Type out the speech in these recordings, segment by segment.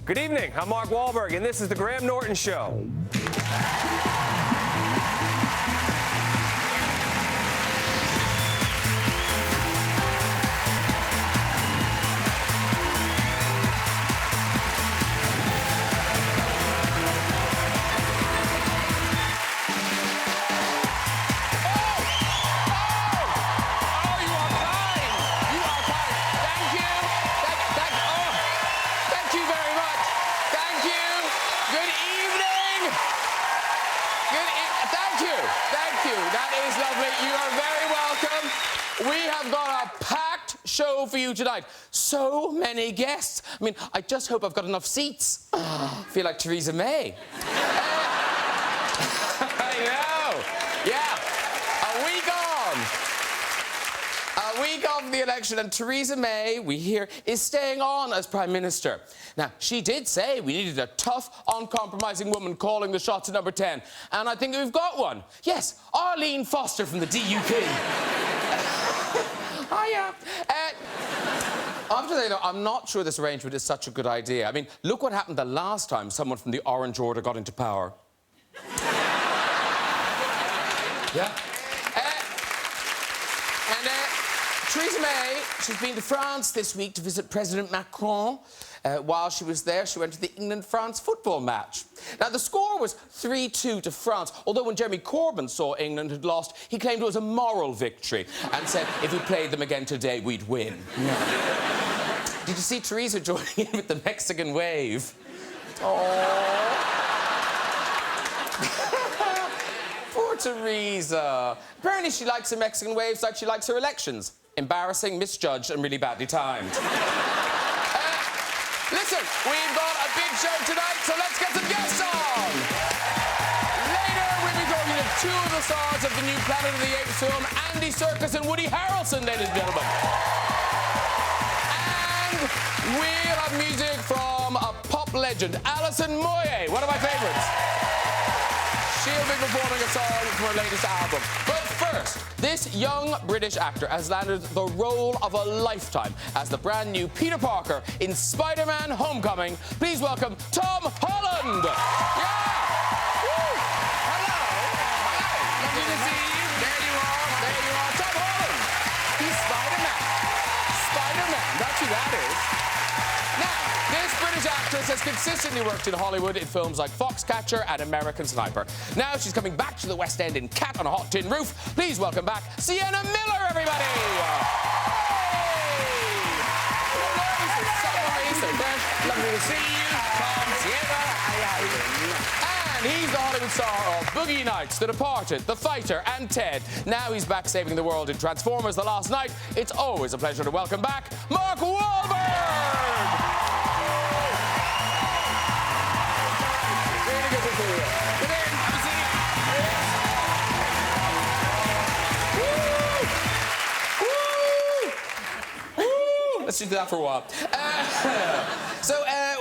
Good evening, I'm Mark Wahlberg, and this is the Graham Norton Show. Show for you tonight. So many guests. I mean, I just hope I've got enough seats. I feel like Theresa May. I know. Yeah. A week on the election, and Theresa May, we hear, is staying on as Prime Minister. Now, she did say we needed a tough, uncompromising woman calling the shots at number 10. And I think we've got one. Yes, Arlene Foster from the DUP. Hiya. After that, I'm not sure this arrangement is such a good idea. I mean, look what happened the last time someone from the Orange Order got into power. Yeah. Theresa May, she's been to France this week to visit President Macron. While she was there, she went to the England-France football match. Now, the score was 3-2 to France, although when Jeremy Corbyn saw England had lost, he claimed it was a moral victory and said if we played them again today, we'd win. Did you see Theresa joining in with the Mexican wave? Oh. Poor Theresa. Apparently she likes her Mexican waves like she likes her elections. Embarrassing, misjudged, and really badly timed. Listen, we've got a big show tonight, so let's get some guests on. Later, we'll be talking to two of the stars of the new Planet of the Apes film, Andy Serkis and Woody Harrelson, ladies and gentlemen. And we'll have music from a pop legend, Alison Moyet, one of my favourites. She'll be performing a song from her latest album. But first, this young British actor has landed the role of a lifetime as the brand new Peter Parker in Spider-Man Homecoming. Please welcome Tom Holland. Yeah! Woo! Hello! Hello! Lovely to see you. There you are. There you are. Tom Holland. He's Spider-Man. Spider-Man. That's who that is. Now, this British actress has consistently worked in Hollywood in films like Foxcatcher and American Sniper. Now she's coming back to the West End in Cat on a Hot Tin Roof. Please welcome back Sienna Miller, everybody! Lovely to see you, Tom, Sienna. And he's the Hollywood star of Boogie Nights, The Departed, The Fighter, and Ted. Now he's back saving the world in Transformers The Last Night. It's always a pleasure to welcome back Mark Wahlberg! Let's do that for a while.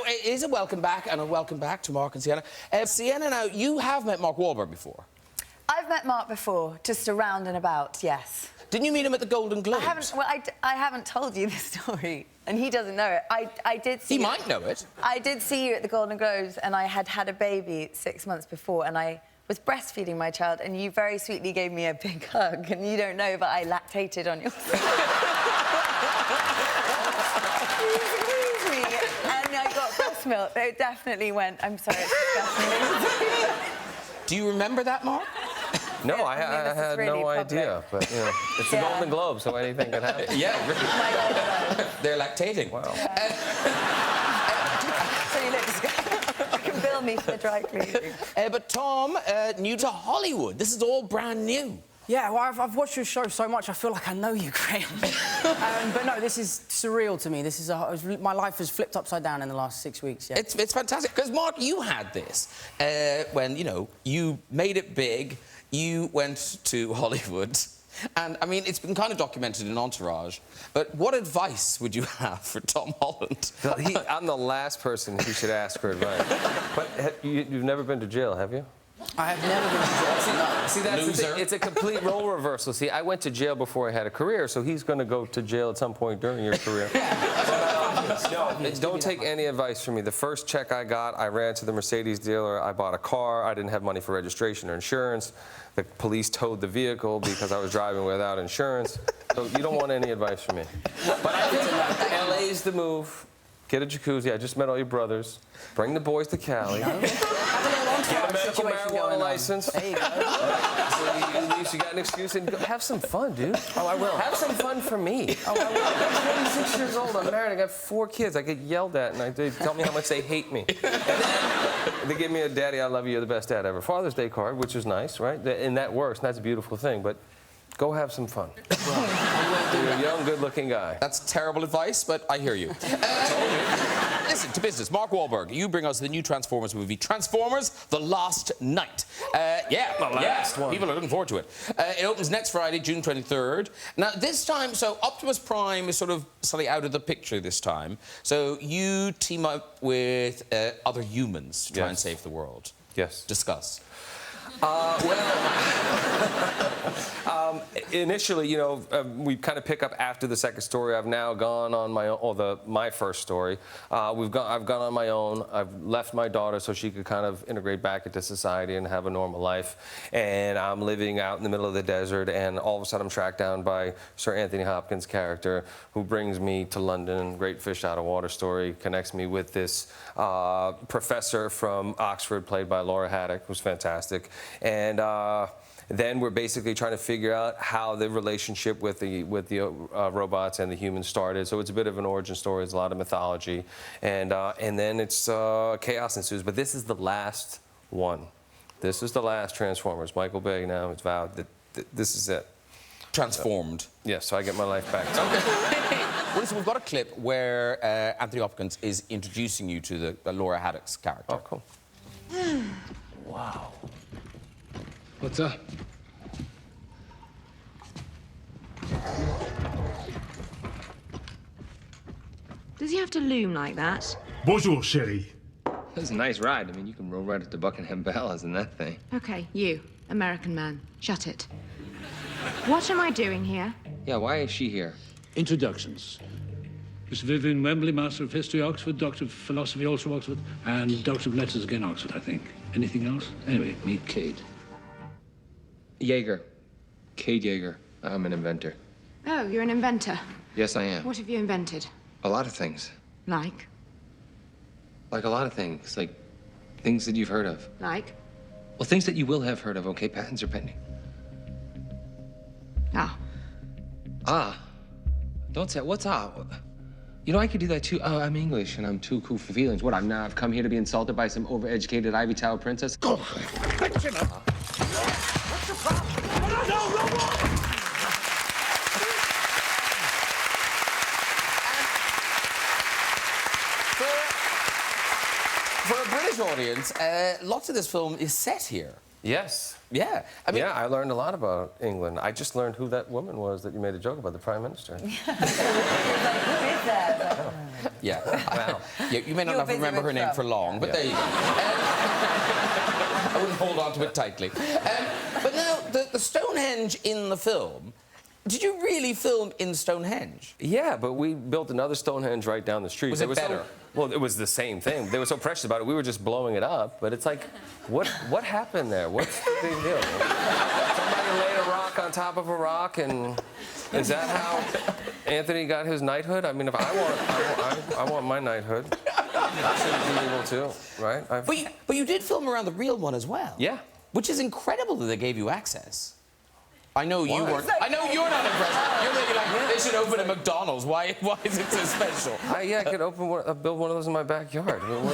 It is a welcome back, and a welcome back to Mark and Sienna. Sienna, now, you have met Mark Wahlberg before. I've met Mark before, just around and about, yes. Didn't you meet him at the Golden Globes? I haven't told you this story, and he doesn't know it. I did see He might know it. I did see you at the Golden Globes, and I had had a baby 6 months before, and I was breastfeeding my child, and you very sweetly gave me a big hug, and you don't know, but I lactated on your and I got breast milk. It definitely went, I'm sorry, it's disgusting. Do you remember that, Mark? No, I had really no idea, but, you know, it's the Golden Globe, so anything can happen. Yeah, really. They're lactating. Wow. So you look disgusting. You can bill me for the dry cleaning. But Tom, new to Hollywood. This is all brand new. Yeah, well, I've watched your show so much, I feel like I know you, Graham. But no, this is surreal to me. This is my life has flipped upside down in the last 6 weeks. Yeah. It's fantastic because Mark, you had this when you made it big. You went to Hollywood, and I mean it's been kind of documented in Entourage. But what advice would you have for Tom Holland? I'm the last person who should ask for advice. But you've never been to jail, have you? I have never been to jail. See, that's the thing. It's a complete role reversal. See, I went to jail before I had a career, so he's going to go to jail at some point during your career. Don't take any advice from me. The first check I got, I ran to the Mercedes dealer. I bought a car. I didn't have money for registration or insurance. The police towed the vehicle because I was driving without insurance. So you don't want any advice from me. But I think LA's the move. Get a jacuzzi. I just met all your brothers. Bring the boys to Cali. Get a medical marijuana license. There you go. So at least you got an excuse and go, have some fun, dude. Oh, I will. Have some fun for me. Oh, I will. I'm 26 years old. I'm married. I got 4 kids. I get yelled at, and they tell me how much they hate me. And then they give me a "Daddy, I love you. You're the best dad ever." Father's Day card, which is nice, right? And that works. And that's a beautiful thing. But go have some fun. You're a young, good-looking guy. That's terrible advice, but I hear you. Listen, to business. Mark Wahlberg, you bring us the new Transformers movie, Transformers: The Last Night. The last one. People are looking forward to it. It opens next Friday, June 23rd. Now, this time, so Optimus Prime is sort of slightly out of the picture this time. So you team up with other humans to try and save the world. Yes. Discuss. Initially, you know, we kind of pick up after the second story. I've now gone on my own, my first story. I've gone on my own. I've left my daughter so she could kind of integrate back into society and have a normal life. And I'm living out in the middle of the desert, and all of a sudden I'm tracked down by Sir Anthony Hopkins' character, who brings me to London. Great fish out of water story. Connects me with this professor from Oxford, played by Laura Haddock, who's fantastic. And then we're basically trying to figure out how the relationship with the robots and the humans started. So it's a bit of an origin story. It's a lot of mythology, and then it's chaos ensues. But this is the last one. This is the last Transformers. Michael Bay now has vowed that this is it. Transformed. Yes, so I get my life back. Well, listen, we've got a clip where Anthony Hopkins is introducing you to the Laura Haddock's character. Oh, cool. Wow. What's up? Does he have to loom like that? Bonjour, chérie. That's a nice ride. I mean, you can roll right up to Buckingham Palace in that thing. Okay, you, American man, shut it. What am I doing here? Yeah, why is she here? Introductions. Mr. Vivian Wembley, Master of History, Oxford, Doctor of Philosophy, also Oxford, and Doctor of Letters, again, Oxford, I think. Anything else? Anyway, meet Cade. Jaeger. Cade Jaeger. I'm an inventor. Oh, you're an inventor. Yes, I am. What have you invented? A lot of things. Like? Like a lot of things. Like things that you've heard of. Like? Well, things that you will have heard of, okay? Patents are pending. Ah. Ah. Don't say, what's ah? You know, I could do that too. Oh, I'm English and I'm too cool for feelings. What, I've come here to be insulted by some overeducated Ivy Tower princess? Go! What's your problem? No! For a British audience, lots of this film is set here. Yes. Yeah. I mean, Yeah, I learned a lot about England. I just learned who that woman was that you made a joke about, the Prime Minister. yeah. Wow. Yeah, you may not have to remember her name for long, but there you go. I wouldn't hold on to it tightly. But now, the Stonehenge in the film, did you really film in Stonehenge? Yeah, but we built another Stonehenge right down the street. Was it better? Well, it was the same thing. They were so precious about it. We were just blowing it up. But it's like, what happened there? What's the big deal? Somebody laid a rock on top of a rock, and is that how Anthony got his knighthood? I mean, if I want my knighthood. I should be able to, right? But you did film around the real one as well. Yeah. Which is incredible that they gave you access. I know you Why? weren't. I know you're not impressed. You're thinking like, they should open a McDonald's. Why is it so special? I could build one of those in my backyard. I mean,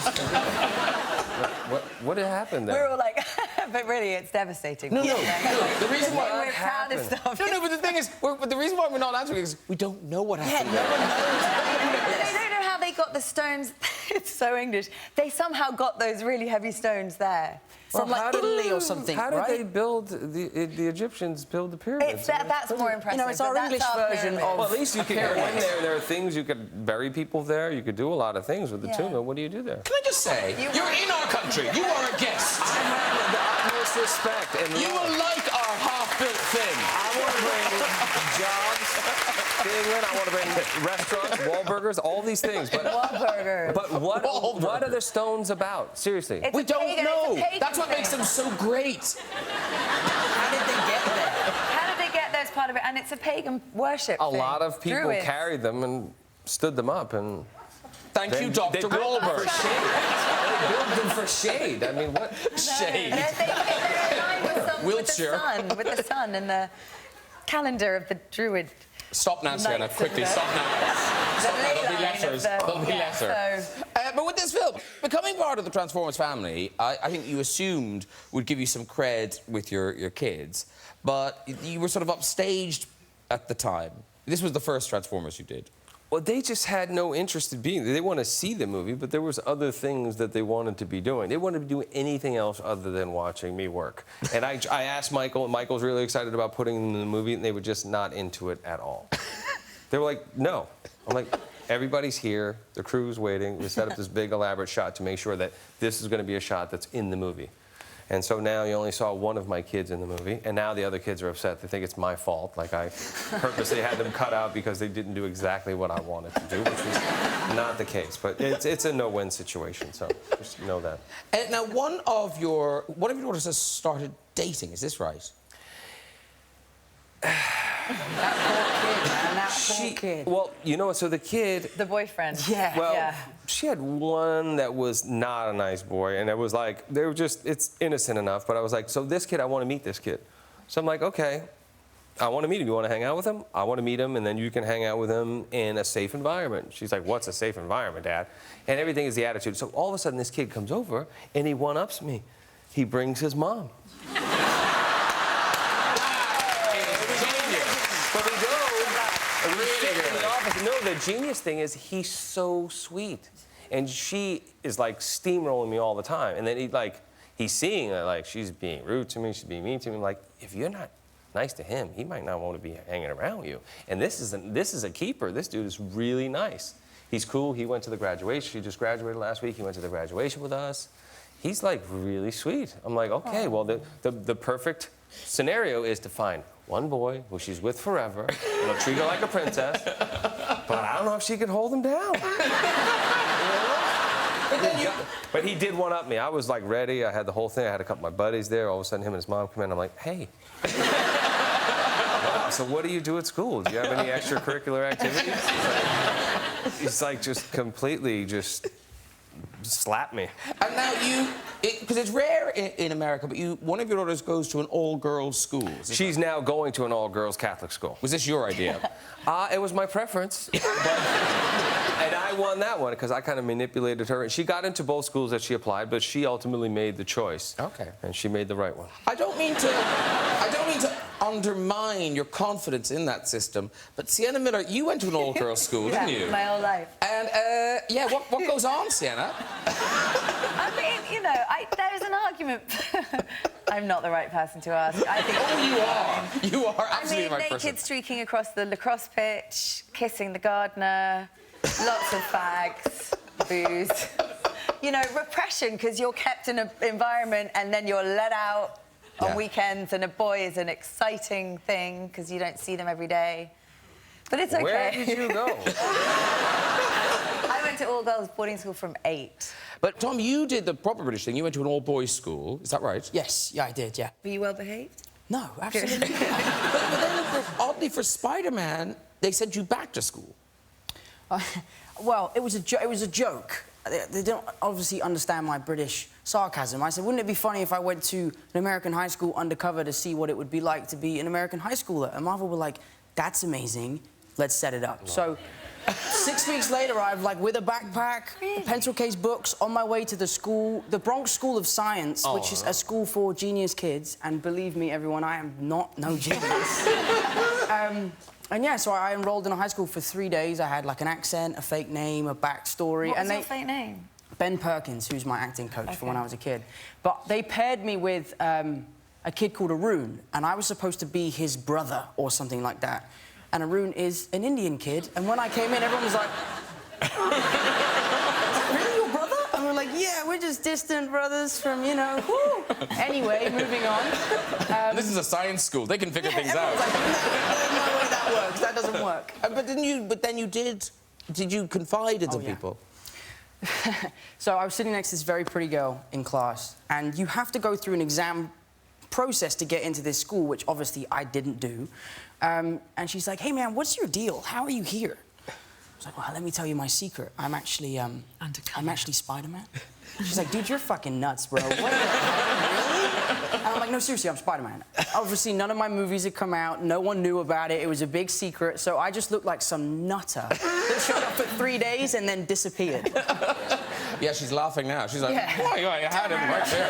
what happened there? We're all like, but really, it's devastating. No. The reason why We're proud of stuff. No, but the thing is, the reason why we're not answering is we don't know what happened. No one knows. They don't know how they got the stones. It's so English. They somehow got those really heavy stones there. From like Italy or something, How did right? they build the Egyptians build the pyramids? That's more impressive. You know, it's our but English that's our version pyramid. of... Well, at least you could go in there. There are things you could bury people there. You could do a lot of things with the tomb. What do you do there? Can I just say, you're in our country. You are a guest. I have the utmost respect and You love. will like our half built thing. I want to bring jobs to England. I want to bring restaurants, Wahlburgers, all these things. But Wahlberg. But what are the Stones about? Seriously. It's We a don't pagan- know. it's a pagan That's what thing. makes them so great. How did they get there? How did they get there as part of it? And it's a pagan worship A thing. lot of people Druids. carried them and stood them up and. Thank you, Dr. built them Wahlberg. for shade. They built them for shade. I mean, what? Shade. They're in line with, Wiltshire. with the sun and the calendar of the Druid. Stop now, Sienna, Knights of quickly. the- Stop now. Stop now. There'll be ley line of letters. the- There'll be yeah, letters. so- But with this film, becoming part of the Transformers family, I think you assumed would give you some cred with your kids, but you were sort of upstaged at the time. This was the first Transformers you did. Well, they just had no interest in being there. They want to see the movie, but there was other things that they wanted to be doing. They wanted to be doing anything else other than watching me work. And I asked Michael, and Michael's really excited about putting them in the movie, and they were just not into it at all. They were like, no. I'm like, everybody's here. The crew's waiting. We set up this big, elaborate shot to make sure that this is going to be a shot that's in the movie. And so now you only saw one of my kids in the movie, and now the other kids are upset. They think it's my fault, like I purposely had them cut out because they didn't do exactly what I wanted to do, which was not the case. But it's a no-win situation, so just know that. Now, one of your daughters has started dating. Is this right? That poor kid, man. That poor kid. Well, you know what? So the kid. The boyfriend. Yeah. Well, Yeah. she had one that was not a nice boy, and it was like, they were just, it's innocent enough, but I was like, so this kid, I want to meet this kid. So I'm like, okay, I want to meet him. You want to hang out with him? I want to meet him, and then you can hang out with him in a safe environment. She's like, what's a safe environment, Dad? And everything is the attitude. So all of a sudden, this kid comes over, and he one-ups me. He brings his mom. So we go, and we sit in the office. No, the genius thing is he's so sweet. And she is like steamrolling me all the time. And then he's seeing that like she's being rude to me, she's being mean to me. I'm like, if you're not nice to him, he might not want to be hanging around with you. And this is a keeper. This dude is really nice. He's cool. He went to the graduation. She just graduated last week. He went to the graduation with us. He's like really sweet. I'm like, okay, well the perfect scenario is to find one boy who she's with forever, and he'll treat her like a princess, but I don't know if she can hold him down. But he did one-up me. I was like ready. I had the whole thing. I had a couple of my buddies there. All of a sudden, him and his mom come in. I'm like, hey. Wow, so what do you do at school? Do you have any extracurricular activities? He's like just completely just slapped me. And now because it's rare in America, but one of your daughters goes to an all-girls school. She's now going to an all-girls Catholic school. Was this your idea? It was my preference. And I won that one because I kind of manipulated her. She got into both schools that she applied, but she ultimately made the choice. Okay. And she made the right one. I don't mean to undermine your confidence in that system, but Sienna Miller, you went to an all-girls school, didn't you? My whole life. And, yeah, what goes on, Sienna? I mean, you know, there's an argument. I'm not the right person to ask. I think. Oh, you are. You are I absolutely mean, the right naked person. streaking across the lacrosse pitch, kissing the gardener, lots of fags, booze. You know, repression, because you're kept in an environment and then you're let out on weekends, and a boy is an exciting thing because you don't see them every day. But it's okay. Where did you go? I went to all-girls boarding school from 8. But, Tom, you did the proper British thing. You went to an all-boys school. Is that right? Yes, yeah, I did, yeah. Were you well behaved? No, absolutely not. But then, oddly, for Spider-Man, they sent you back to school. Well, it was a joke. They don't obviously understand my British sarcasm. I said, wouldn't it be funny if I went to an American high school undercover to see what it would be like to be an American high schooler? And Marvel were like, that's amazing. Let's set it up. So 6 weeks later, I've with a backpack, pencil case books, on my way to the school, the Bronx School of Science, which is a school for genius kids. And believe me, everyone, I am not no genius. And yeah, so I enrolled in a high school for 3 days. I had an accent, a fake name, a backstory. What was your fake name? Ben Perkins, who's my acting coach from when I was a kid. But they paired me with a kid called Arun, and I was supposed to be his brother or something like that. And Arun is an Indian kid, and when I came in, everyone was like, "Is that really your brother?" And we were like, "Yeah." Yeah, we're just distant brothers from, you know. Anyway, moving on. This is a science school. They can figure things out. Everyone's like, no way that works. That doesn't work. But then you did. Did you confide in some yeah. people? So I was sitting next to this very pretty girl in class, and you have to go through an exam process to get into this school, which obviously I didn't do. And she's like, hey, man, what's your deal? How are you here? I was like, well, let me tell you my secret. I'm actually Spider-Man. She's like, dude, you're fucking nuts, bro. What the hell, really? And I'm like, no, seriously, I'm Spider-Man. Obviously, none of my movies had come out. No one knew about it. It was a big secret. So I just looked like some nutter that showed up for 3 days and then disappeared. Yeah, she's laughing now. She's like, Yeah. why, you had him right there.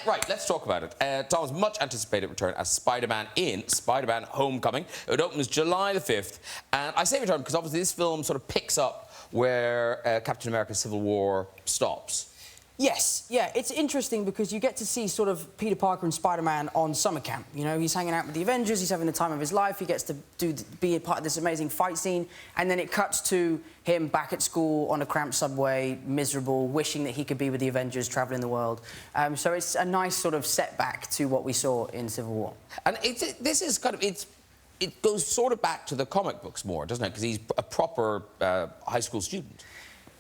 Right, let's talk about it. Tom's much-anticipated return as Spider-Man in Spider-Man Homecoming. It opens July the 5th. And I say return because obviously this film sort of picks up where Captain America Civil War stops. Yes, yeah, it's interesting because you get to see sort of Peter Parker and Spider-Man on summer camp. You know, he's hanging out with the Avengers, he's having the time of his life, he gets to be a part of this amazing fight scene, and then it cuts to him back at school on a cramped subway, miserable, wishing that he could be with the Avengers, travelling the world. So it's a nice sort of setback to what we saw in Civil War. And this is kind of... It goes sort of back to the comic books more, doesn't it? Because he's a proper high school student.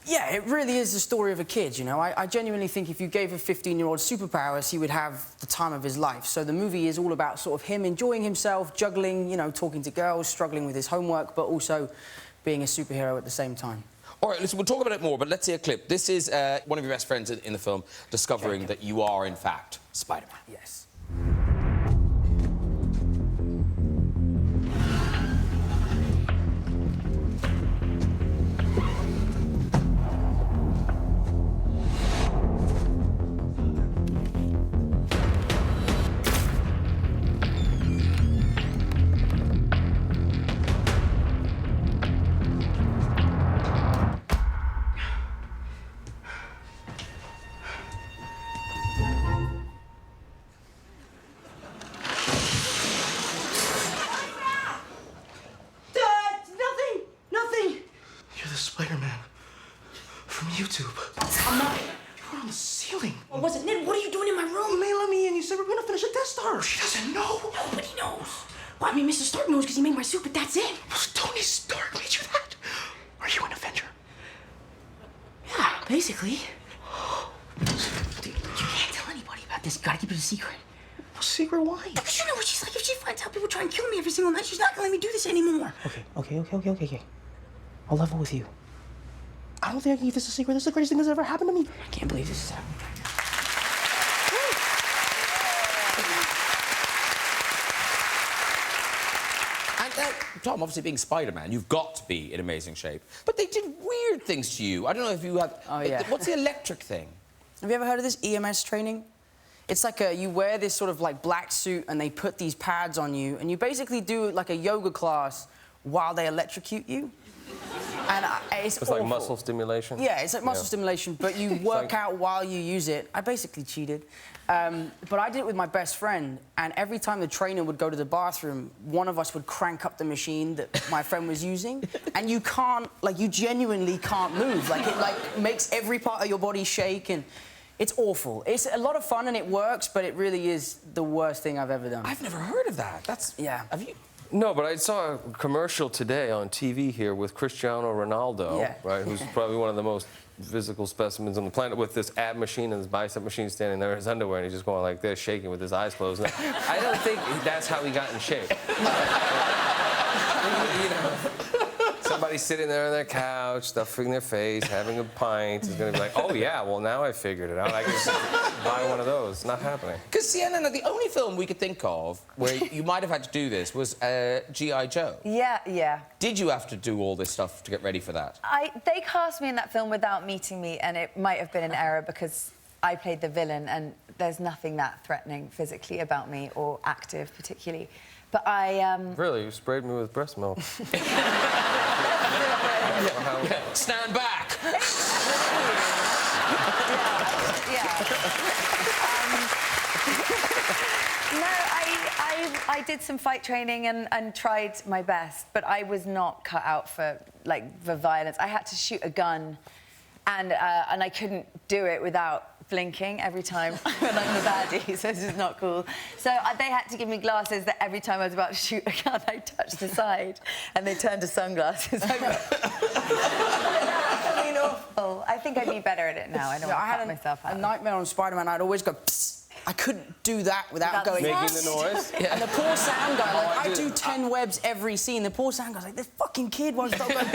Yeah, it really is the story of a kid, you know. I genuinely think if you gave a 15-year-old superpowers, he would have the time of his life. So the movie is all about sort of him enjoying himself, juggling, you know, talking to girls, struggling with his homework, but also being a superhero at the same time. All right, listen, we'll talk about it more, but let's see a clip. This is one of your best friends in the film discovering that you are, in fact, Spider-Man. Yes. Spider-Man from YouTube. I'm not. You were on the ceiling. What was it? Ned, what are you doing in my room? May let me in. You said we're gonna finish a Death Star. She doesn't know. Nobody knows. Well, I mean, Mr. Stark knows because he made my suit, but that's it. Well, Tony Stark made you that. Are you an Avenger? Yeah, basically. Dude, you can't tell anybody about this. You gotta keep it a secret. Well, secret why? But you know what she's like. If she finds out people try and kill me every single night, she's not gonna let me do this anymore. Okay. I'll level with you. I don't think I can keep this a secret. This is the greatest thing that's ever happened to me. I can't believe this is happening. And Tom, obviously being Spider-Man, you've got to be in amazing shape. But they did weird things to you. I don't know if you have... Oh, yeah. What's the electric thing? Have you ever heard of this EMS training? It's like you wear this sort of like black suit and they put these pads on you and you basically do like a yoga class while they electrocute you. And it's like muscle stimulation? Yeah, it's like muscle stimulation, but you work out while you use it. I basically cheated. But I did it with my best friend, and every time the trainer would go to the bathroom, one of us would crank up the machine that my friend was using, and you can't, like, you genuinely can't move. Like, it, like, makes every part of your body shake, and it's awful. It's a lot of fun, and it works, but it really is the worst thing I've ever done. I've never heard of that. That's... Yeah. Have you... No, but I saw a commercial today on TV here with Cristiano Ronaldo, right, who's probably one of the most physical specimens on the planet, with this ab machine and this bicep machine standing there in his underwear, and he's just going like this, shaking with his eyes closed. And I don't think that's how he got in shape. You know, somebody sitting there on their couch, stuffing their face, having a pint, is going to be like, oh, yeah, well, now I figured it out. I can just buy one of those. Not happening. Because Sienna, the only film we could think of where you might have had to do this was G.I. Joe. Yeah. Did you have to do all this stuff to get ready for that? They cast me in that film without meeting me, and it might have been an error because I played the villain, and there's nothing that threatening physically about me, or active particularly. But I... Really? You sprayed me with breast milk. Stand back! I did some fight training and tried my best, but I was not cut out for, like, the violence. I had to shoot a gun, and I couldn't do it without blinking every time when I'm the baddie, so this is not cool. So they had to give me glasses that every time I was about to shoot a gun, I touched the side, and they turned to sunglasses. I mean, awful. I think I'd be better at it now. I don't want to cut myself out. A nightmare on Spider-Man. I'd always go. Psst. I couldn't do that without going. Making the noise. Yeah. And the poor sound guy, like, I do 10 webs every scene. The poor sound guy's like, this fucking kid won't stop going. Dude,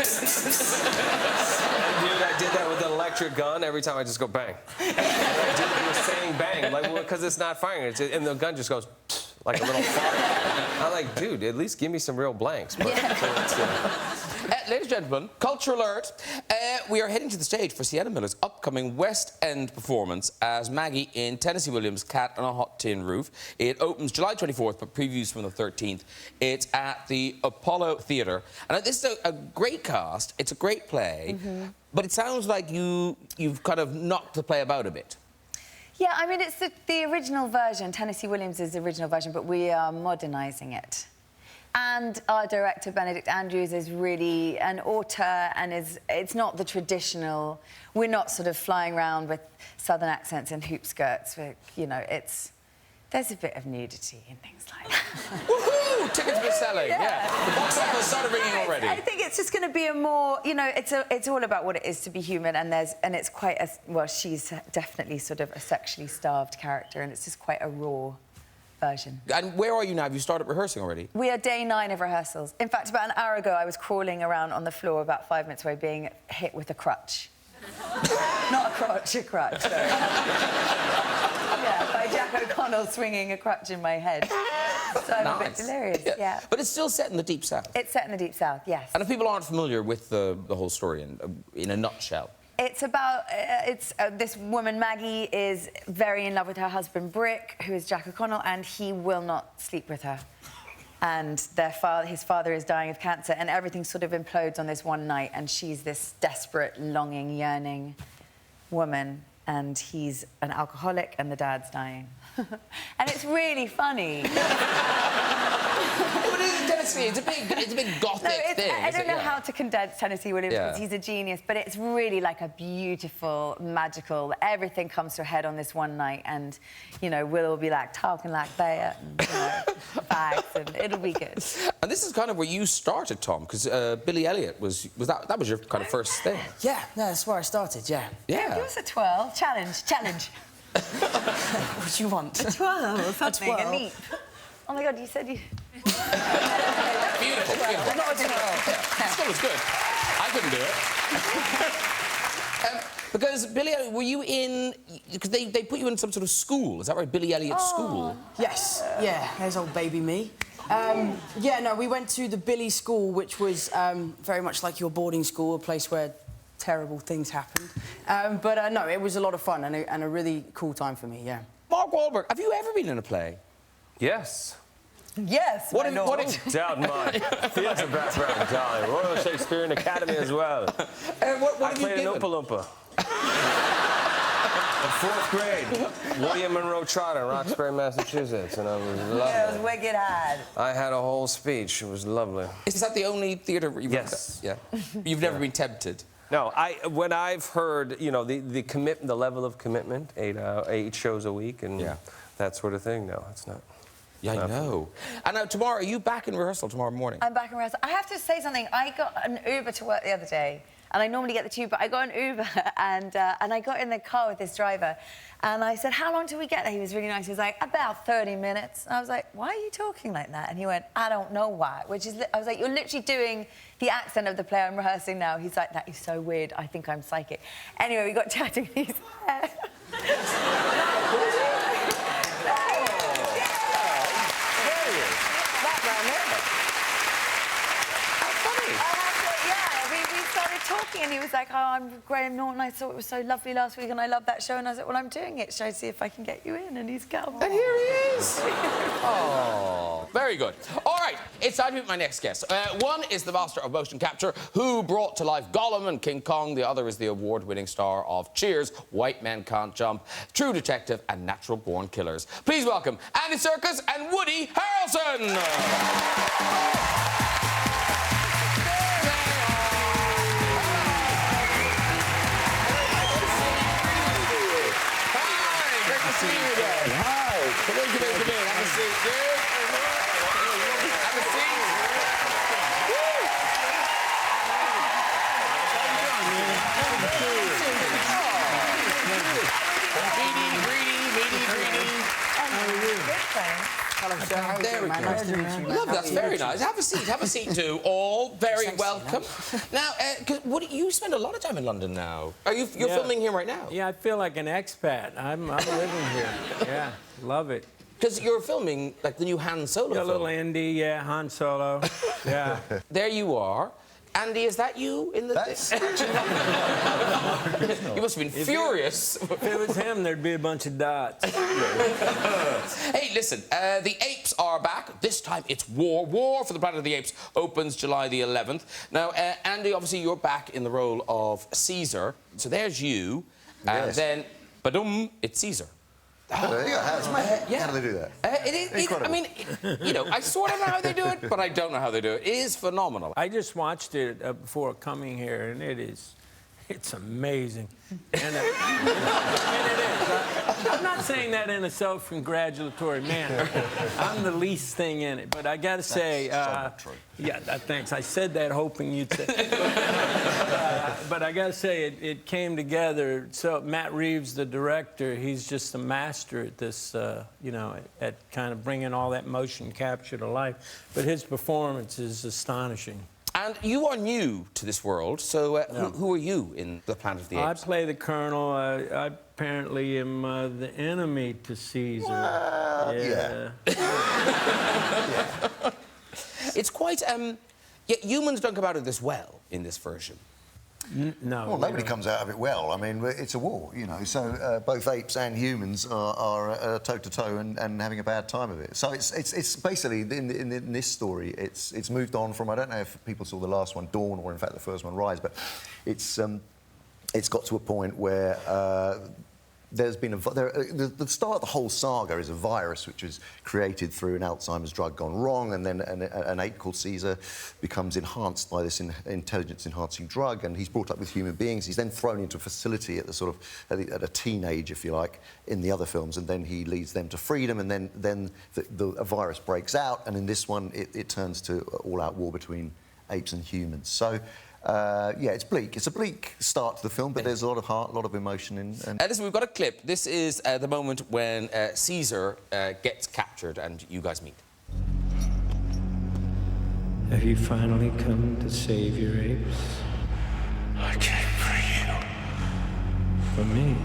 I did that with an electric gun. Every time I just go bang. And I do the same bang, like, because it's not firing. And the gun just goes like a little fart. I'm like, dude, at least give me some real blanks. But, Ladies and gentlemen, culture alert. We are heading to the stage for Sienna Miller's upcoming West End performance as Maggie in Tennessee Williams' Cat on a Hot Tin Roof. It opens July 24th, but previews from the 13th. It's at the Apollo Theatre. And this is a great cast. It's a great play. But it sounds like you've kind of knocked the play about a bit. Yeah, I mean, it's the original version. Tennessee Williams is the original version, but we are modernising it. And our director, Benedict Andrews, is really an auteur and it's not the traditional... We're not sort of flying around with southern accents and hoop skirts. You know, there's a bit of nudity and things like that. Woohoo! Tickets been selling, yeah. The box office started ringing already. I think it's just going to be a more... You know, it's all about what it is to be human, and it's quite a... Well, she's definitely sort of a sexually starved character, and it's just quite a raw version. And where are you now? Have you started rehearsing already? We are day 9 of rehearsals. In fact, about an hour ago, I was crawling around on the floor about 5 minutes away being hit with a crutch. Not a crotch, a crutch, sorry. Yeah, by Jack O'Connell swinging a crutch in my head. So I'm a bit delirious, yeah. But it's still set in the Deep South. It's set in the Deep South, yes. And if people aren't familiar with the whole story in a nutshell... It's about... this woman, Maggie, is very in love with her husband, Brick, who is Jack O'Connell, and he will not sleep with her. And his father is dying of cancer, and everything sort of implodes on this one night, and she's this desperate, longing, yearning woman, and he's an alcoholic, and the dad's dying. And it's really funny. But in Tennessee, it's a big gothic thing. I don't know how to condense Tennessee Williams because he's a genius, but it's really like a beautiful, magical... Everything comes to a head on this one night, and, you know, we'll all be, like, talking like that, and, you know, bags, and it'll be good. And this is kind of where you started, Tom, because Billy Elliot was that was your kind of first thing. Yeah, no, that's where I started, yeah. Yeah. Give us a twirl. Challenge. What do you want? A twirl or something, twirl. a leap. Oh, my God, you said you... Beautiful. Not a twirl. Still was good. I couldn't do it. Because Billy Elliot, were you in... Because they put you in some sort of school, is that right? Billy Elliot School? Yes, yeah, there's old baby me. Yeah, no, we went to the Billy School, which was very much like your boarding school, a place where terrible things happened. But no, it was a lot of fun and a really cool time for me, yeah. Mark Wahlberg, have you ever been in a play? Yes. Yes, What my have lord. Down my theatre background, darling. Royal Shakespearean Academy as well. What I have you played an given? Oompa Loompa. In 4th grade, William Monroe Trotter, Roxbury, Massachusetts, and it was lovely. Yeah, it was wicked hard. I had a whole speech. It was lovely. Is that the only theatre where you've Yes. Yeah. You've never been tempted? No, when I've heard, you know, the level of commitment, 8 shows a week and that sort of thing, no, it's not. Yeah, I know. And now tomorrow, are you back in rehearsal tomorrow morning? I'm back in rehearsal. I have to say something. I got an Uber to work the other day, and I normally get the tube, but I got an Uber, and I got in the car with this driver, and I said, how long till we get there? He was really nice. He was like, about 30 minutes. And I was like, why are you talking like that? And he went, I don't know why, which is... I was like, you're literally doing the accent of the play I'm rehearsing now. He's like, that is so weird. I think I'm psychic. Anyway, we got chatting, and he's there. Talking, and he was like, oh, I'm Graham Norton. I thought it was so lovely last week, and I love that show. And I was like, well, I'm doing it. Shall I see if I can get you in? And he's come. And here he is. Oh, very good. All right, it's time to meet my next guest. One is the master of motion capture, who brought to life Gollum and King Kong. The other is the award-winning star of Cheers, White Men Can't Jump, True Detective, and Natural Born Killers. Please welcome Andy Serkis and Woody Harrelson. Come in. Have a seat, dude. Have a seat. There we go. Nice to meet you. Love, that's very nice. Have a seat, too. All very welcome. Now, you spend a lot of time in London now. You're filming here right now? Yeah, I feel like an expat. I'm living here. Yeah, love it. Because you're filming, like, the new Han Solo film. A little indie, yeah, Han Solo. Yeah. There you are. Andy, is that you in the... You must have been furious. If it was him, there'd be a bunch of dots. Hey, listen, the apes are back. This time it's war. War for the Planet of the Apes opens July the 11th. Now, Andy, obviously, you're back in the role of Caesar. So there's you. And then, badum, it's Caesar. There you go. How do they do that? I mean, you know, I sort of know how they do it, but I don't know how they do it. It is phenomenal. I just watched it before coming here, and it's amazing. And it is. I'm not saying that in a self-congratulatory manner. I'm the least thing in it, but I got to say, yeah, thanks. I said that hoping you'd say. But I got to say, it came together. So Matt Reeves, the director, he's just a master at this, you know, at kind of bringing all that motion capture to life. But his performance is astonishing. And you are new to this world, so who are you in the Planet of the Apes? I play the Colonel. I apparently am the enemy to Caesar. Yeah. It's quite... Yet humans don't come out of this well in this version. No. Well, nobody comes out of it well. I mean, it's a war, you know. So both apes and humans are toe-to-toe and having a bad time of it. So it's basically, in this story, it's moved on from, I don't know if people saw the last one, Dawn, or in fact the first one, Rise, but it's got to a point where there's been the start of the whole saga is a virus which is created through an Alzheimer's drug gone wrong, and then an ape called Caesar becomes enhanced by this intelligence-enhancing drug, and he's brought up with human beings. He's then thrown into a facility at the sort of at a teenage, if you like, in the other films, and then he leads them to freedom, and then a virus breaks out, and in this one it turns to all-out war between apes and humans. So. Yeah, it's bleak. It's a bleak start to the film, but there's a lot of heart, a lot of emotion in. Listen, we've got a clip. This is the moment when Caesar gets captured and you guys meet. Have you finally come to save your apes? I came for you. For me?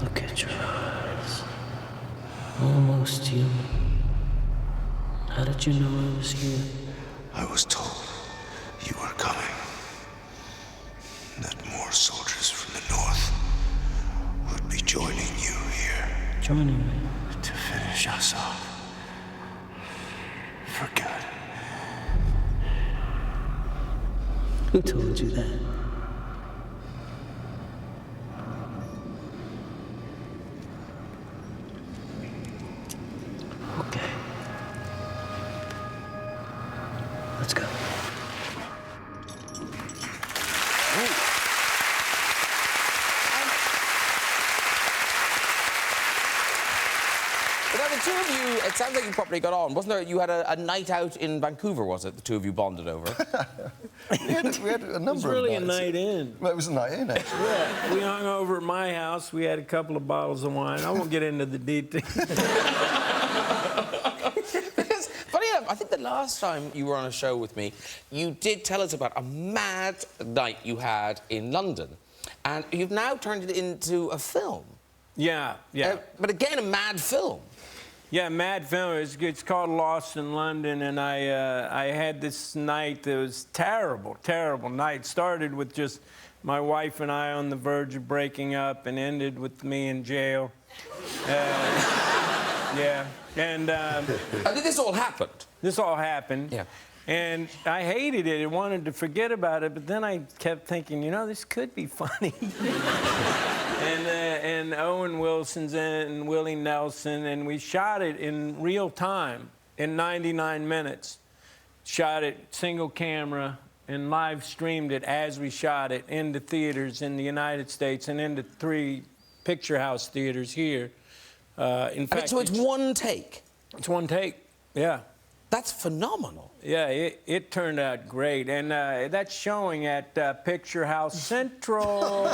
Look at your eyes. Almost human. How did you know I was here? I was told you were coming. That more soldiers from the north would be joining you here. Joining me? To finish us off. For good. Who told you that? Okay. Let's go. But now the two of you, it sounds like you probably got on. Wasn't there, you had a night out in Vancouver, was it? The two of you bonded over. we had a number It was really of a nights. night in. Well, it was a night in, actually. Yeah, we hung over at my house. We had a couple of bottles of wine. I won't get into the details. Because, funny enough, I think the last time you were on a show with me, you did tell us about a mad night you had in London. And you've now turned it into a film. Yeah. But again, a mad film. Yeah, mad film. It's called Lost in London, and I had this night that was terrible night. Started with just my wife and I on the verge of breaking up, and ended with me in jail. Yeah, and This all happened. This all happened. Yeah. And I hated it and wanted to forget about it, but then I kept thinking, you know, this could be funny. and Owen Wilson's in it, and Willie Nelson, and we shot it in real time in 99 minutes. Shot it single camera and live streamed it as we shot it into theaters in the United States and into 3 picture house theaters here. In fact, so it's one take? It's one take, yeah. That's phenomenal. Yeah, it turned out great. And that's showing at Picture House Central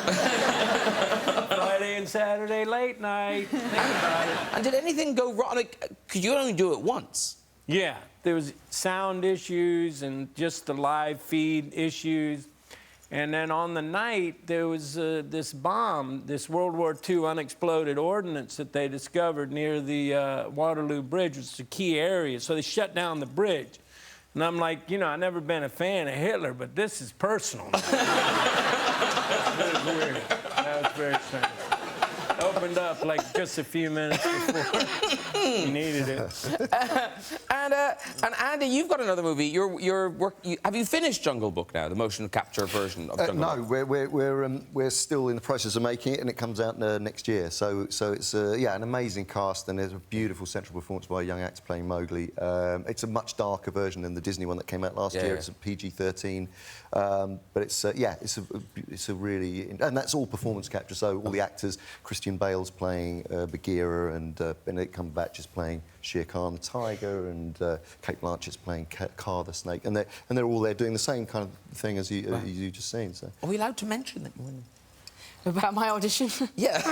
Friday and Saturday late night. Think about it. And did anything go wrong? Like, could you only do it once? Yeah, there was sound issues and just the live feed issues. And then on the night, there was this bomb, this World War II unexploded ordnance that they discovered near the Waterloo Bridge, which is a key area. So they shut down the bridge. And I'm like, you know, I've never been a fan of Hitler, but this is personal. That was weird. That was very strange. Opened up like just a few minutes before he needed it. And Andy, you've got another movie. Have you finished Jungle Book now, the motion capture version of Jungle Book? No, we're still in the process of making it, and it comes out next year. So it's yeah, an amazing cast, and there's a beautiful central performance by a young actor playing Mowgli. It's a much darker version than the Disney one that came out last year. Yeah. It's a PG-13, but it's yeah, it's a really, and that's all performance capture. So all the actors, Christian Bale's playing Bagheera, and Benedict Cumberbatch is playing Shere Khan the tiger, and Kate Blanchett's playing Kaa the snake, and they're all there doing the same kind of thing as you just seen. So. Are we allowed to mention that? About my audition? Yeah.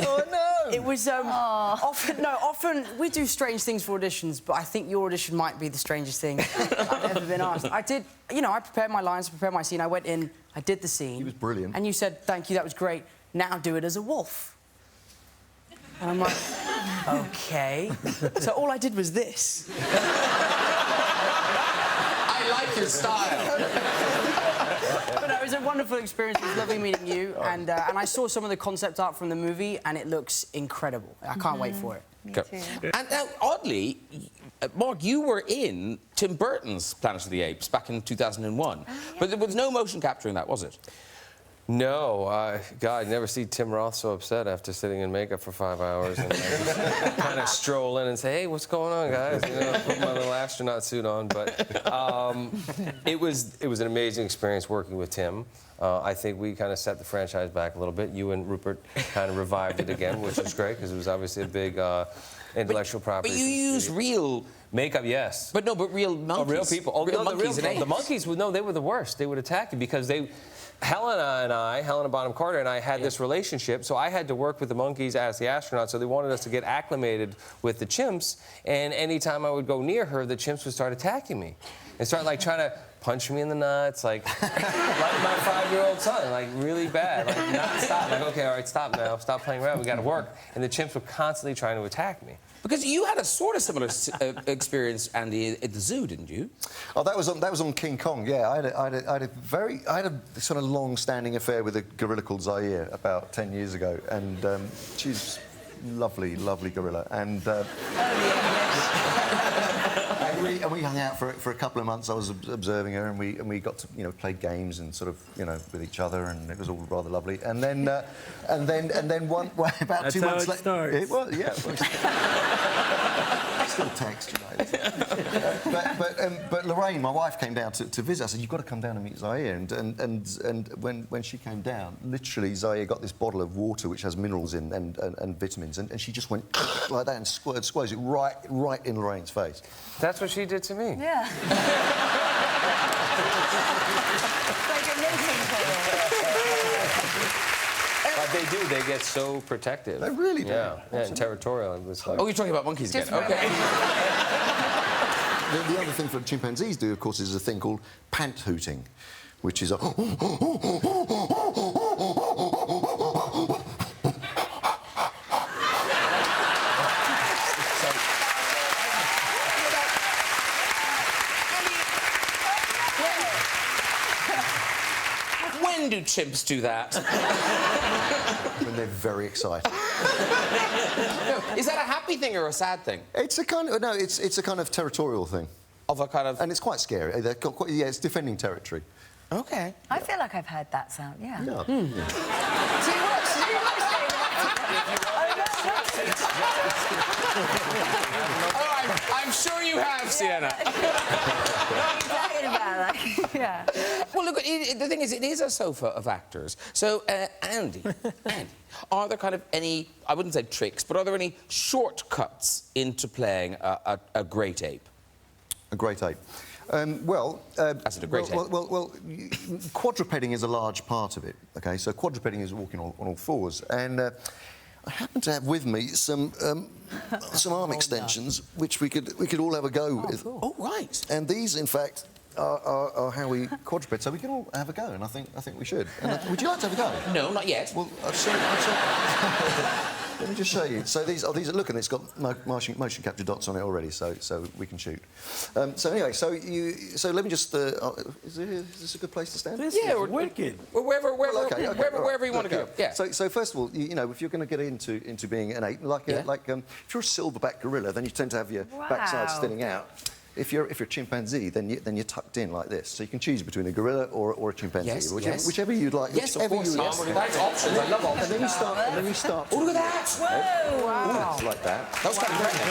Oh, no! It was, often we do strange things for auditions, but I think your audition might be the strangest thing I've ever been asked. I did, you know, I prepared my lines, prepared my scene, I went in, I did the scene. He was brilliant. And you said, thank you, that was great, now do it as a wolf. And I'm like, OK. So all I did was this. I like your style. But no, it was a wonderful experience. It was lovely meeting you. And I saw some of the concept art from the movie, and it looks incredible. I can't wait for it. Me too. And oddly, Mark, you were in Tim Burton's Planet of the Apes back in 2001. Yeah. But there was no motion capturing that, was it? No, God, I never see Tim Roth so upset after sitting in makeup for 5 hours and kind of stroll in and say, hey, what's going on, guys? You know, put my little astronaut suit on. But it was an amazing experience working with Tim. I think we kind of set the franchise back a little bit. You and Rupert kind of revived it again, which was great because it was obviously a big intellectual property. But you use real makeup, yes. But no, but real monkeys. Oh, real people. Oh, real no, monkeys and apes. The monkeys, no, they were the worst. They would attack you because they... Helena Bonham Carter and I had this relationship, so I had to work with the monkeys as the astronaut, so they wanted us to get acclimated with the chimps, and anytime I would go near her, the chimps would start attacking me. And start, like, trying to punch me in the nuts, like my 5-year-old son, like, really bad, like, not stop. Like, okay, all right, stop now, stop playing around, we gotta work. And the chimps were constantly trying to attack me. Because you had a sort of similar experience, Andy, at the zoo, didn't you? Oh, that was on King Kong. Yeah, I had a sort of long-standing affair with a gorilla called Zaire about 10 years ago, and she's lovely, lovely gorilla, and. And we hung out for a couple of months. I was observing her, and we got to play games and sort of with each other, and it was all rather lovely. And then about That's 2 months later, starts. it was still text, but Lorraine, my wife, came down to visit. I said, "You've got to come down and meet Zaire." And when she came down, literally Zaire got this bottle of water which has minerals in and vitamins, and she just went like that and squirted it right in Lorraine's face. That's what she did to me. Yeah. Like a knitting But they do. They get so protective. They really do. Yeah, and territorial. It was like... Oh, you're talking about monkeys again? Just OK. The other thing that chimpanzees do, of course, is a thing called pant hooting, which is a... When do chimps do that? when they're very excited. Is that a happy thing or a sad thing? It's a kind of it's a kind of territorial thing. of a kind of... And it's quite scary. They've got quite, yeah, it's defending territory. OK. I feel like I've heard that sound, yeah. Yeah. Do you watch Oh, I'm sure you have, Sienna. Yeah. Well, look, the thing is, it is a sofa of actors. So, Andy, are there kind of any, I wouldn't say tricks, but are there any shortcuts into playing a great ape? A great ape. Well, As in a great ape? Well, quadrupeding is a large part of it. Okay, so quadrupeding is walking on all fours, and I happen to have with me some arm extensions, which we could all have a go with. Cool. Oh, right. And these, in fact, are how we quadruped, so we can all have a go, and I think we should. And, would you like to have a go? No, not yet. Well, I'll show let me just show you. So these are look, and it's got motion capture dots on it already, so we can shoot. So anyway, so let me just. Is this a good place to stand? This is wicked. Wherever Wherever you want to go. Yeah. So first of all, you know, if you're going to get into being an ape, if you're a silverback gorilla, then you tend to have your backside sticking out. If you're a chimpanzee, then you're tucked in like this. So you can choose between a gorilla or a chimpanzee, whichever you'd like. Yes, of course. Yes. That's options. I love options. And then you start. Oh, look at that! Whoa, wow. Ooh, like that. That was kind of threatening.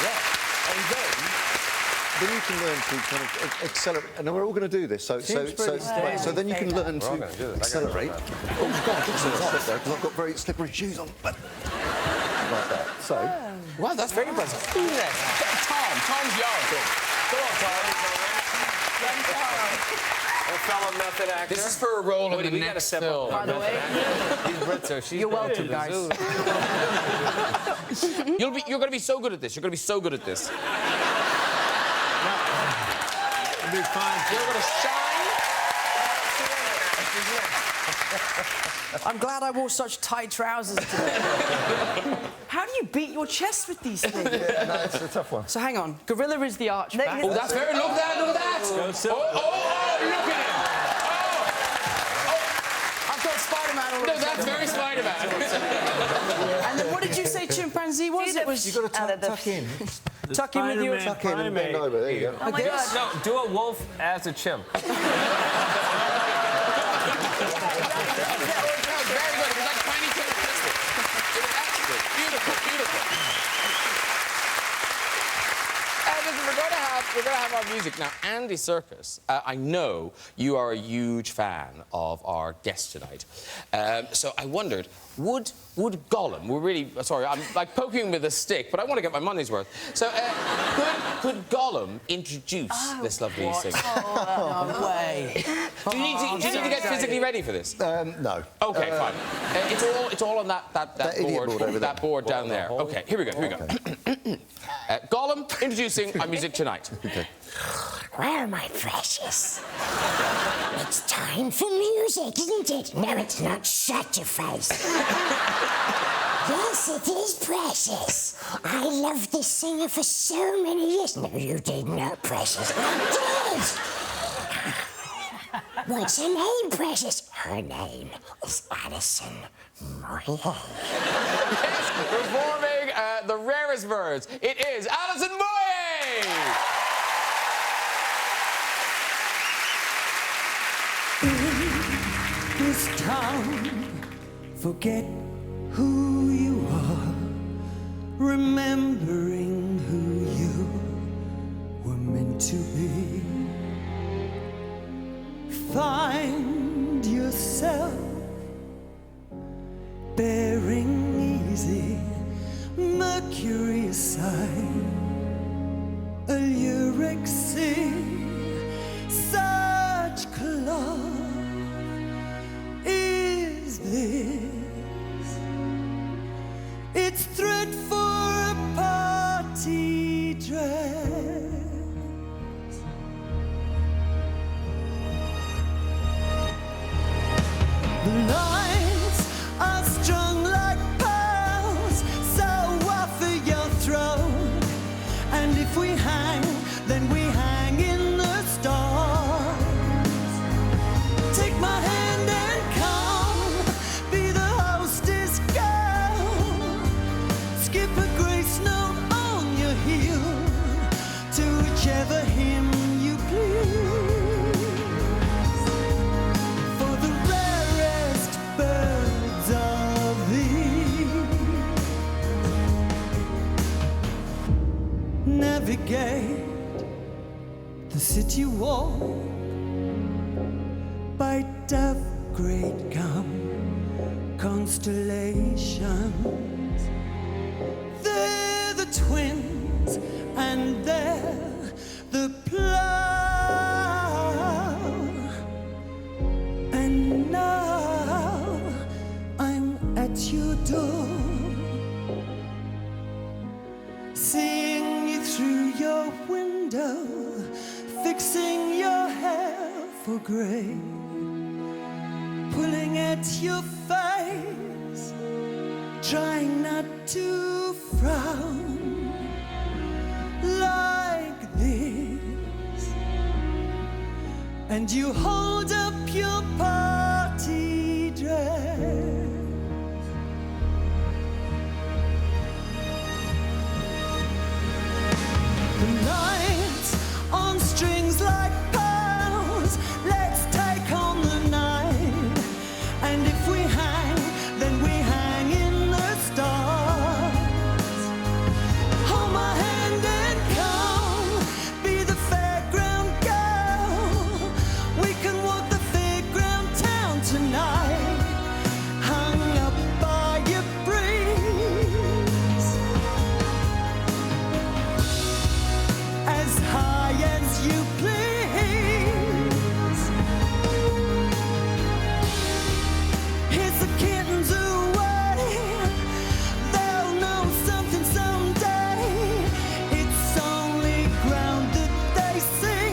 Yeah. And then you can learn to kind of accelerate. And we're all going to do this. So then you can learn to accelerate. Oh God, this is slip there because I've got very slippery shoes on. But like that. So. Wow, that's very impressive. Tom's young. Come on, Our fellow method actor. This is for a role in the next film. By the way, He's Brit, she's You're welcome, guys. You're going to be so good at this. You're going to be so good at this. It'll be fine. You're going to shine. I'm glad I wore such tight trousers today. How do you beat your chest with these things? Yeah, no, it's a tough one. So hang on. Gorilla is the archback. Oh, that's very... Look at that, look at that! Oh, look at him! I've got Spider-Man already. No, that's very Spider-Man. And then what did you say chimpanzee was? It was... You've got to tuck in. Tuck in with your... Tuck in and bend over. There you go. oh my God. No, do a wolf as a chimp. Very good. It was like tiny characteristics. It was excellent. Beautiful. Listen, we're going to have our music now. Andy Serkis, I know you are a huge fan of our guest tonight. So I wondered, would Gollum? We're really sorry. I'm like poking with a stick, but I want to get my money's worth. So could Gollum introduce this lovely singer? Oh, no way. Do you need to get physically ready for this? No. Okay, fine. It's all on that idiot board board over there. that board down there. Okay, here we go. Gollum introducing our music tonight. Okay. Well, my precious, it's time for music, isn't it? No, it's not. Shut your face. Yes, it is precious. I loved this singer for so many years. No, you did not, precious. I did. What's her name, precious? Her name is Addison Moyet. Yes, performing the rarest birds. It is Addison Moyet. This town, forget who you are, remembering who you were meant to be. Find yourself bearing easy, Mercury aside, a lyric sing, such cloth is this. It's thread for a party dress. The lights are strung like pearls, so offer your throne. And if we hang, then we hang in the stars. Take my hand and come, be the hostess girl. Skip a grace note on your heel to smoke, bite of great gum, constellations. They're the twins, and they're the plow. And now I'm at your door, seeing you through your window, fixing your hair for grey, pulling at your face, trying not to frown like this. And you hold up your party dress. The nights on strings like pearls. Let's take on the night. And if we hang, then we hang in the stars. Hold my hand and come, be the fairground girl. We can walk the fairground town tonight, hung up by your breeze. As high as you please. Here's the kittens away. They'll know something someday. It's only ground that they see.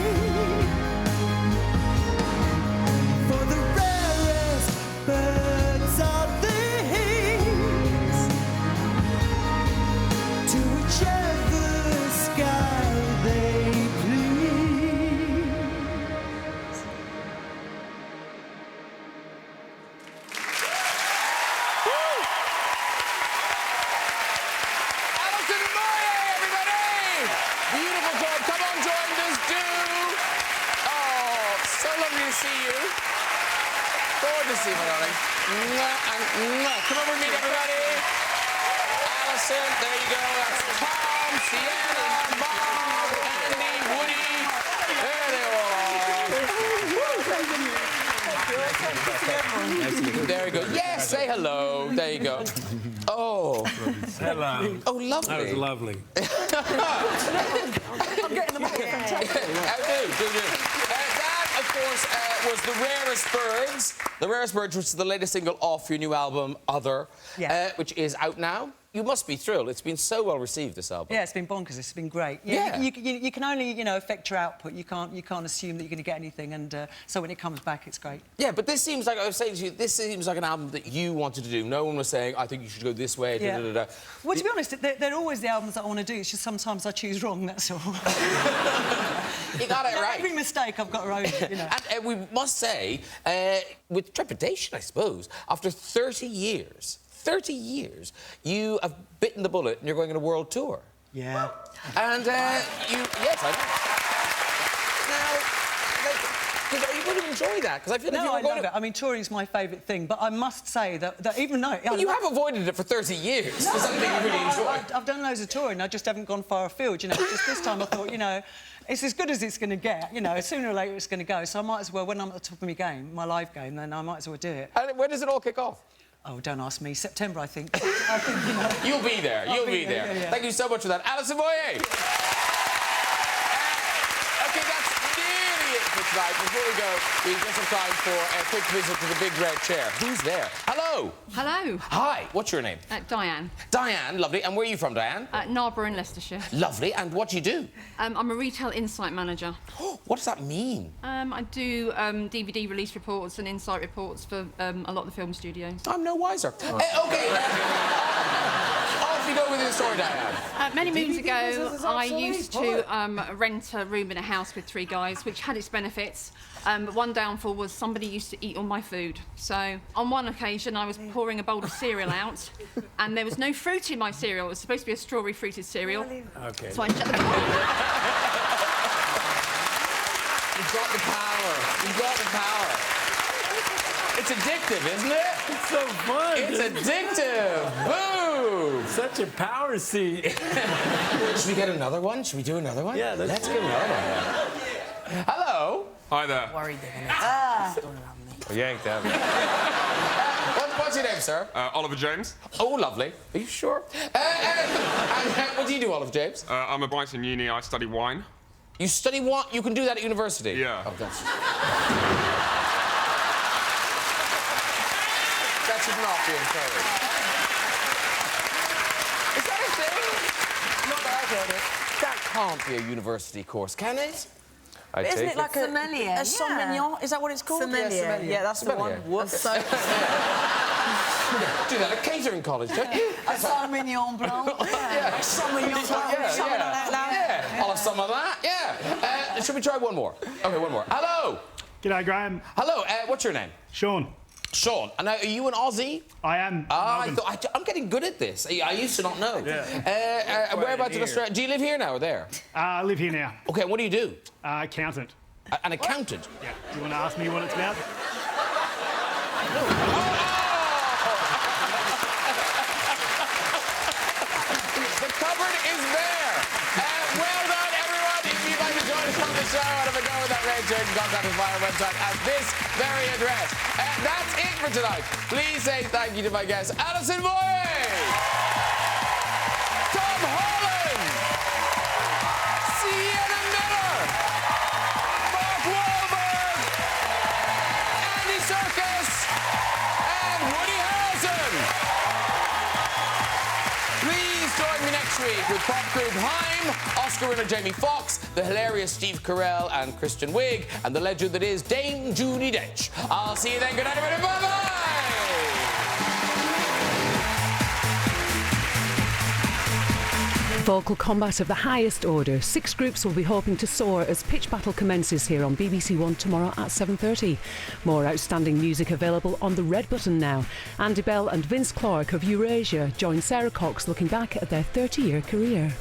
For the rarest birds are these, to whichever sky they please. Alison Moye, everybody! Beautiful club. Come on, join this dude. Oh, so lovely to see you. Forward to see you, my darling. Mwah, and mwah. Come over and meet everybody. Alison, there you go. That's Tom, Sienna, Bob, Andy, Woody. There they all are. There you go. Yes, say hello. There you go. Oh. Hello. Oh, lovely. That was lovely. I'm getting them all. Fantastic. That, of course, was The Rarest Birds. The Rarest Birds, which is the latest single off your new album, Other, which is out now. You must be thrilled. It's been so well received, this album. Yeah, it's been bonkers. It's been great. Yeah. You can only, you know, affect your output. You can't assume that you're going to get anything. And so when it comes back, it's great. Yeah, but this seems like, I was saying to you, this seems like an album that you wanted to do. No one was saying, I think you should go this way, Yeah. da-da-da-da. Well, to be honest, they're always the albums that I want to do. It's just sometimes I choose wrong, that's all. You got it right. Every mistake I've got to own it, you know. And we must say, with trepidation, I suppose, after 30 years, you have bitten the bullet and you're going on a world tour. Yeah. And yes, I know. Now, are you going to enjoy that? Because I feel like No, you were I going love it. I mean, touring's my favourite thing, but I must say that even though... Well, you have avoided it for 30 years. No, It's something you really enjoy. I've done loads of touring. I just haven't gone far afield, you know. Just this time I thought, you know, it's as good as it's going to get. You know, sooner or later it's going to go. So I might as well, when I'm at the top of my game, my live game, then I might as well do it. And when does it all kick off? Oh, don't ask me. September, I think. I think, you know... You'll be there. You'll be there. Yeah, yeah. Thank you so much for that. Alison Moye! OK, that's nearly it for tonight. Before we go, we just have time for a quick visit to the big red chair. Who's there? Hello. Hello. Hi. What's your name? Diane. Diane. Lovely. And where are you from, Diane? Narborough in Leicestershire. Lovely. And what do you do? I'm a retail insight manager. What does that mean? I do DVD release reports and insight reports for a lot of the film studios. I'm no wiser. OK. Off you go with your story, Diane. Many moons ago, I used to rent a room in a house with 3 guys, which had its benefits. But one downfall was somebody used to eat all my food. So on one occasion, I was pouring a bowl of cereal out, and there was no fruit in my cereal. It was supposed to be a strawberry fruited cereal. OK. So I shut the door. You've got the power. You've got the power. It's addictive, isn't it? It's so fun. It's addictive. Boom. Such a power seat. Should we get another one? Should we do another one? Yeah, let's get another one. Hello. Hi there. Worried they're gonna stolen on me. Yanked out. What's your name, sir? Oliver James. Oh, lovely. Are you sure? What do you do, Oliver James? I'm a Brighton uni. I study wine. You study wine? You can do that at university? Yeah. Oh, that's... that should not be encouraged. Is that a thing? Not that I've heard it. That can't be a university course, can it? Isn't it like sommelier? a sommelier? Is that what it's called? Sommelier. Yeah, that's the one. Whoops. Do that at catering college, don't you? A Sauvignon Blanc. Yeah. Sauvignon Blanc. Yeah. I'll have some of that. Yeah. Should we try one more? Okay, one more. Hello. G'day, Graham. Hello. What's your name? Sean. Sean. And now, are you an Aussie? I am. I'm getting good at this. I used to not know. Yeah. Whereabouts in Australia? Do you live here now or there? I live here now. Okay, what do you do? Accountant. An accountant? Yeah. Do you want to ask me what it's about? The cupboard is bare. Well done, everyone. If you'd like to join us on the show and have a go with that red shirt, you can contact us via our website at this very address. That's it for tonight. Please say thank you to my guests, Alison Moyet, Tom Holland, Sienna Miller, Mark Wahlberg, Andy Serkis, and Woody Harrelson. Please join me next week with pop group Haim, Oscar winner Jamie Foxx, the hilarious Steve Carell and Kristen Wiig, and the legend that is Dame Judi Dench. I'll see you then. Good night, everybody. Bye-bye. Vocal combat of the highest order. 6 groups will be hoping to soar as pitch battle commences here on BBC One tomorrow at 7:30. More outstanding music available on the red button now. Andy Bell and Vince Clarke of Eurasia join Sarah Cox looking back at their 30-year career.